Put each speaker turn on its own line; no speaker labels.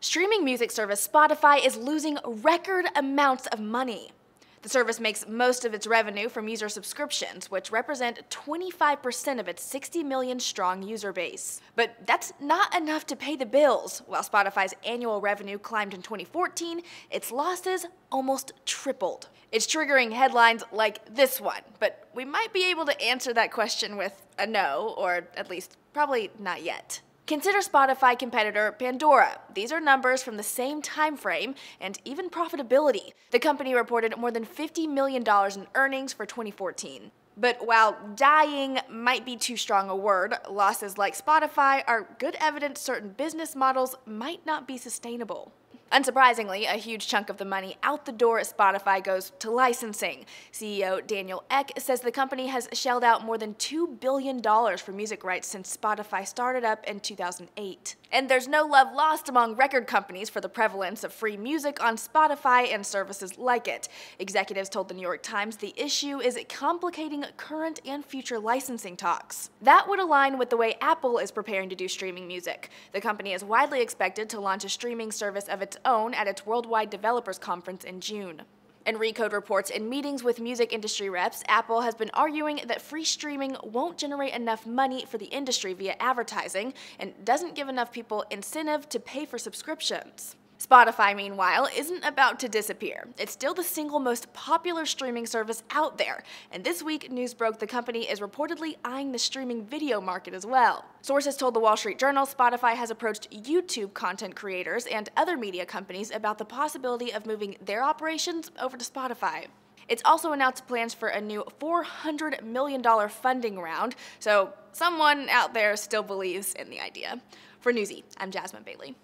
Streaming music service Spotify is losing record amounts of money. The service makes most of its revenue from user subscriptions, which represent 25% of its 60 million strong user base. But that's not enough to pay the bills. While Spotify's annual revenue climbed in 2014, its losses almost tripled. It's triggering headlines like this one, but we might be able to answer that question with a no, or at least probably not yet. Consider Spotify competitor Pandora. These are numbers from the same time frame and even profitability. The company reported more than $50 million in earnings for 2014. But while dying might be too strong a word, losses like Spotify are good evidence certain business models might not be sustainable. Unsurprisingly, a huge chunk of the money out the door at Spotify goes to licensing. CEO Daniel Ek says the company has shelled out more than $2 billion for music rights since Spotify started up in 2008. And there's no love lost among record companies for the prevalence of free music on Spotify and services like it. Executives told the New York Times the issue is complicating current and future licensing talks. That would align with the way Apple is preparing to do streaming music. The company is widely expected to launch a streaming service of its own at its Worldwide Developers Conference in June. In Recode reports, in meetings with music industry reps, Apple has been arguing that free streaming won't generate enough money for the industry via advertising and doesn't give enough people incentive to pay for subscriptions. Spotify, meanwhile, isn't about to disappear. It's still the single most popular streaming service out there, and this week news broke the company is reportedly eyeing the streaming video market as well. Sources told the Wall Street Journal Spotify has approached YouTube content creators and other media companies about the possibility of moving their operations over to Spotify. It's also announced plans for a new $400 million funding round, so someone out there still believes in the idea. For Newsy, I'm Jasmine Bailey.